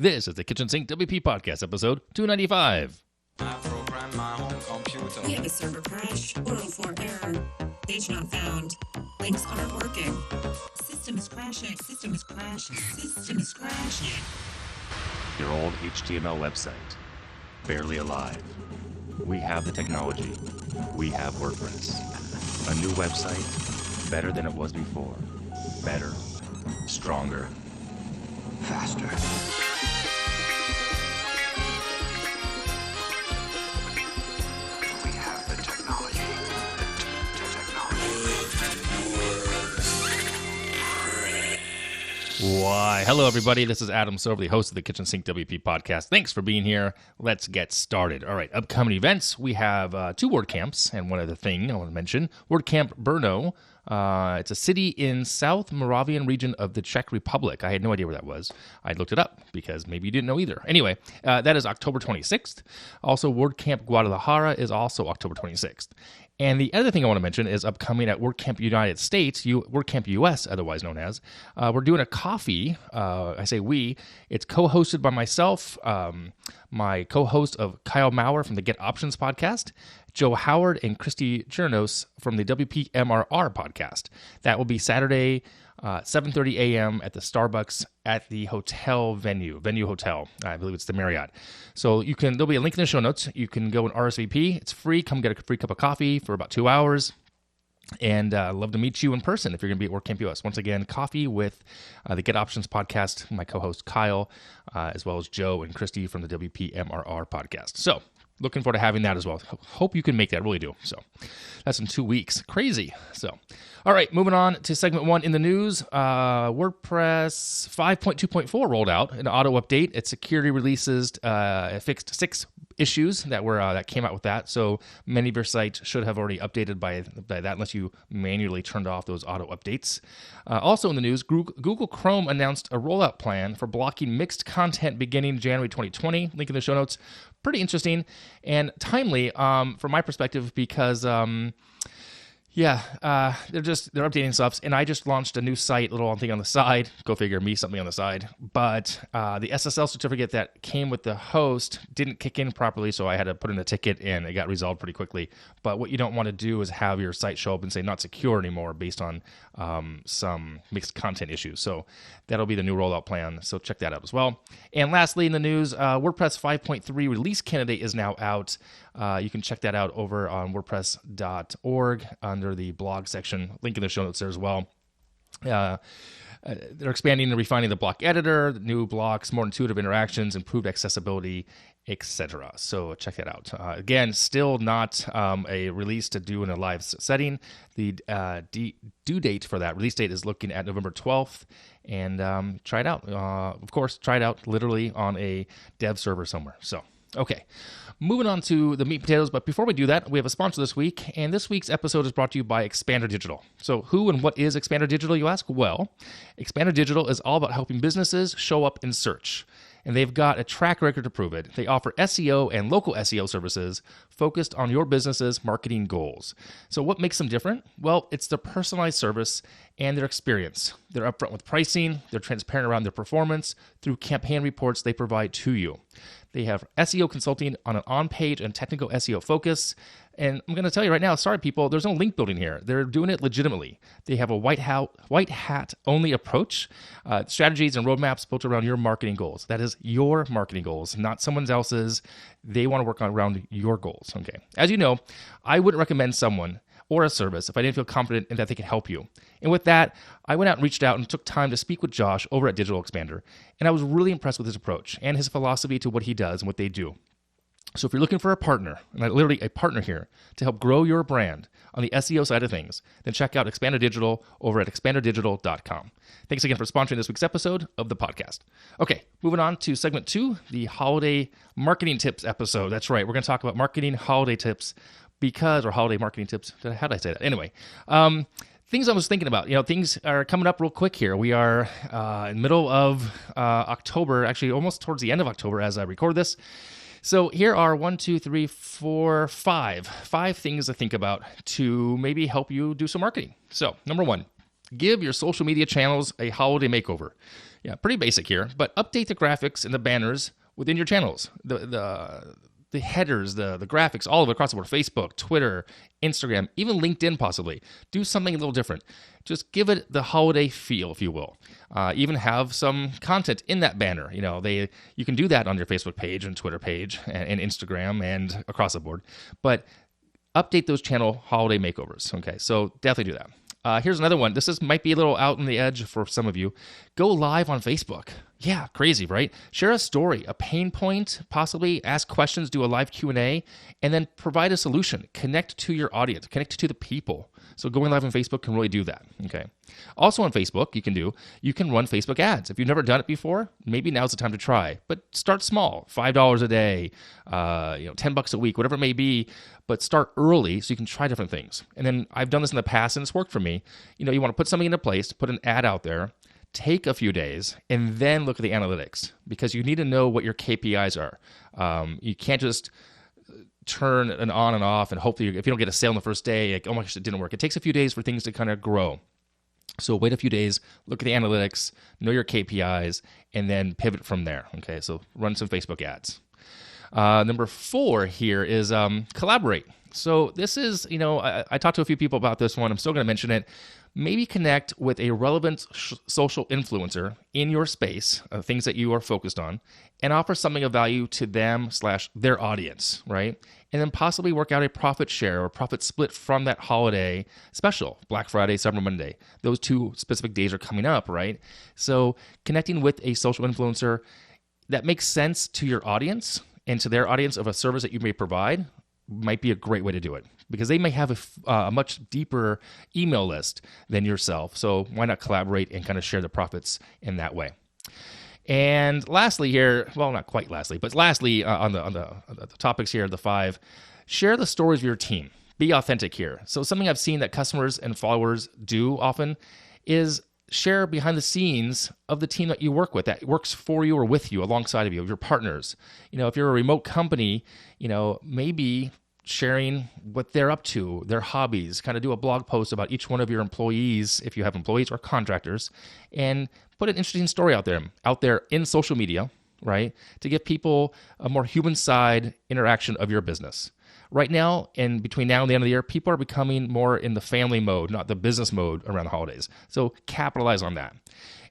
This is the Kitchen Sink WP Podcast, episode 295. I programmed my home computer. We have a server crash, 404 error, page not found, links aren't working, system is crashing, system is crashing, system is crashing. Your old HTML website, barely alive. We have the technology. We have WordPress. A new website, better than it was before. Better, stronger, faster. We have the technology. Why, hello everybody, this is Adam Silver, the host of the Kitchen Sink WP Podcast. Thanks for being here. Let's get started. All right, upcoming events. We have two WordCamps, and one other thing I want to mention. WordCamp Brno. It's a city in South Moravian region of the Czech Republic. I had no idea where that was. I looked it up because maybe you didn't know either. Anyway, that is October 26th. Also, WordCamp Guadalajara is also October 26th. And the other thing I want to mention is upcoming at WordCamp United States, WordCamp US, otherwise known as. We're doing a coffee. I say we. It's co-hosted by myself, my co-host of Kyle Maurer from the Get Options podcast, Joe Howard, and Christy Chernos from the WPMRR podcast. That will be Saturday, 7:30 a.m. at the Starbucks at the hotel venue hotel. I believe it's the Marriott. So there'll be a link in the show notes. You can go and RSVP. It's free. Come get a free cup of coffee for about 2 hours. And I'd love to meet you in person if you're going to be at WordCamp US. Once again, coffee with the Get Options podcast, my co-host Kyle, as well as Joe and Christy from the WPMRR podcast. So looking forward to having that as well. Hope you can make that. Really do. So that's in 2 weeks. Crazy. So, all right, moving on to segment one in the news. WordPress 5.2.4 rolled out an auto update. It security releases, it fixed 6 issues that came out with that. So many of your sites should have already updated by that, unless you manually turned off those auto updates. Also in the news, Google Chrome announced a rollout plan for blocking mixed content beginning January 2020. Link in the show notes. Pretty interesting and timely from my perspective because they're updating stuff, and I just launched a new site, little thing on the side. Go figure, me something on the side. But the SSL certificate that came with the host didn't kick in properly, so I had to put in a ticket, and it got resolved pretty quickly. But what you don't want to do is have your site show up and say not secure anymore based on some mixed content issues. So that'll be the new rollout plan. So check that out as well. And lastly, in the news, WordPress 5.3 release candidate is now out. You can check that out over on WordPress.org under the blog section. Link in the show notes there as well. They're expanding and refining the block editor, new blocks, more intuitive interactions, improved accessibility, etc. So check that out. Again, still not a release to do in a live setting. The due date for that release date is looking at November 12th. And try it out. Of course, try it out literally on a dev server somewhere. So, okay. Moving on to the meat and potatoes, but before we do that, we have a sponsor this week, and this week's episode is brought to you by Expander Digital. So who and what is Expander Digital, you ask? Well, Expander Digital is all about helping businesses show up in search, and they've got a track record to prove it. They offer SEO and local SEO services focused on your business's marketing goals. So what makes them different? Well, it's their personalized service and their experience. They're upfront with pricing, they're transparent around their performance through campaign reports they provide to you. They have SEO consulting on an on-page and technical SEO focus. And I'm going to tell you right now, sorry people, there's no link building here. They're doing it legitimately. They have a white hat only approach, strategies and roadmaps built around your marketing goals. That is your marketing goals, not someone else's. They want to work around your goals. Okay. As you know, I wouldn't recommend someone or a service if I didn't feel confident in that they could help you. And with that, I went out and reached out and took time to speak with Josh over at Digital Expander, and I was really impressed with his approach and his philosophy to what he does and what they do. So if you're looking for a partner, and literally a partner here, to help grow your brand on the SEO side of things, then check out Expander Digital over at expanderdigital.com. Thanks again for sponsoring this week's episode of the podcast. Okay, moving on to segment 2, the holiday marketing tips episode. That's right, we're going to talk about marketing holiday tips or holiday marketing tips. How did I say that? Anyway, things I was thinking about. Things are coming up real quick here. We are in the middle of October, actually almost towards the end of October as I record this. So here are 5 things to think about to maybe help you do some marketing. So number 1, give your social media channels a holiday makeover. Yeah, pretty basic here, but update the graphics and the banners within your channels. The headers, the graphics, all of it across the board. Facebook, Twitter, Instagram, even LinkedIn possibly. Do something a little different. Just give it the holiday feel, if you will. Even have some content in that banner. You can do that on your Facebook page and Twitter page and Instagram and across the board. But update those channel holiday makeovers. Okay, so definitely do that. Here's another one. Might be a little out on the edge for some of you. Go live on Facebook. Yeah, crazy, right? Share a story, a pain point, possibly ask questions, do a live Q&A, and then provide a solution. Connect to your audience, connect to the people. So going live on Facebook can really do that, okay? Also on Facebook, you can run Facebook ads. If you've never done it before, maybe now's the time to try. But start small, $5 a day, $10 a week, whatever it may be, but start early so you can try different things. And then I've done this in the past and it's worked for me. You want to put something into place, put an ad out there, take a few days, and then look at the analytics because you need to know what your KPIs are. You can't just turn it on and off and hopefully if you don't get a sale on the first day, like, oh my gosh, it didn't work. It takes a few days for things to kind of grow. So wait a few days, look at the analytics, know your KPIs, and then pivot from there. Okay, so run some Facebook ads. Number 4 here is collaborate. So this is, I talked to a few people about this one. I'm still going to mention it. Maybe connect with a relevant social influencer in your space, things that you are focused on, and offer something of value to them/their audience, right? And then possibly work out a profit share or profit split from that holiday special, Black Friday, Cyber Monday. Those 2 specific days are coming up, right? So connecting with a social influencer that makes sense to your audience and to their audience of a service that you may provide might be a great way to do it because they may have a much deeper email list than yourself. So why not collaborate and kind of share the profits in that way? And lastly here, well, not quite lastly, but lastly on the topics here, the 5, share the stories of your team. Be authentic here. So something I've seen that customers and followers do often is share behind the scenes of the team that you work with, that works for you or with you, alongside of you, of your partners. If you're a remote company, maybe sharing what they're up to, their hobbies, kind of do a blog post about each one of your employees, if you have employees or contractors, and put an interesting story out there in social media, right, to give people a more human side interaction of your business. Right now, and between now and the end of the year, people are becoming more in the family mode, not the business mode around the holidays. So capitalize on that.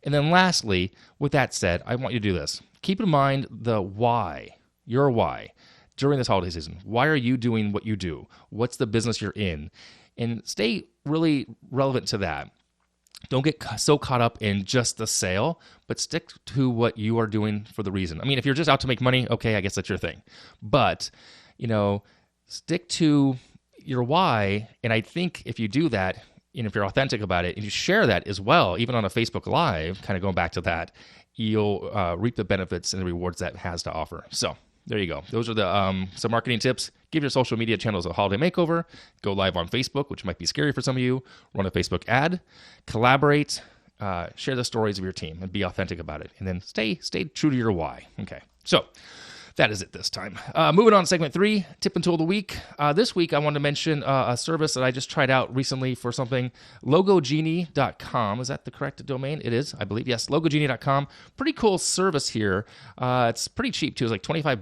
And then lastly, with that said, I want you to do this. Keep in mind the why, your why, during this holiday season. Why are you doing what you do? What's the business you're in? And stay really relevant to that. Don't get so caught up in just the sale, but stick to what you are doing for the reason. I mean, if you're just out to make money, okay, I guess that's your thing. But, stick to your why. And I think if you do that, and if you're authentic about it, and you share that as well, even on a Facebook Live, kind of going back to that, you'll reap the benefits and the rewards that has to offer. So there you go. Those are the some marketing tips. Give your social media channels a holiday makeover. Go live on Facebook, which might be scary for some of you. Run a Facebook ad. Collaborate. Share the stories of your team and be authentic about it. And then stay true to your why. Okay. So that is it this time. Moving on to segment 3, tip and tool of the week. This week, I wanted to mention a service that I just tried out recently for something, LogoGenie.com. Is that the correct domain? It is, I believe. Yes, LogoGenie.com. Pretty cool service here. It's pretty cheap, too. It's like $25,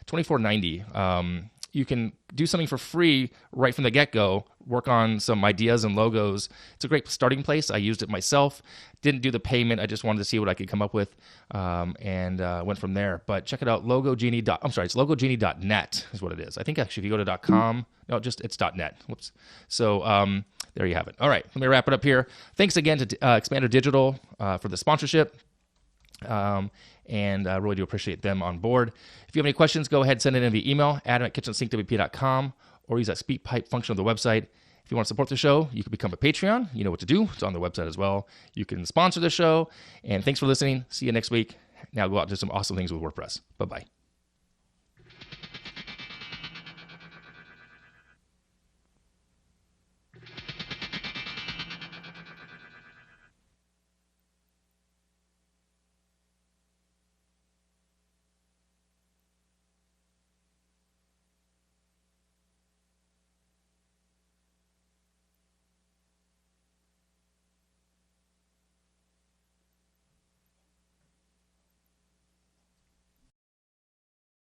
$24.90. You can do something for free right from the get-go, work on some ideas and logos. It's a great starting place. I used it myself. Didn't do the payment. I just wanted to see what I could come up with and went from there. But check it out, it's LogoGenie.net is what it is. I think actually if you go to .com, no, it's .net. Whoops. So there you have it. All right, let me wrap it up here. Thanks again to Expander Digital for the sponsorship. And I really do appreciate them on board. If you have any questions, go ahead and send it in via email, adam@KitchensinkWP.com, or use that SpeakPipe function of the website. If you want to support the show, you can become a Patreon. You know what to do. It's on the website as well. You can sponsor the show. And thanks for listening. See you next week. Now go out and do some awesome things with WordPress. Bye-bye.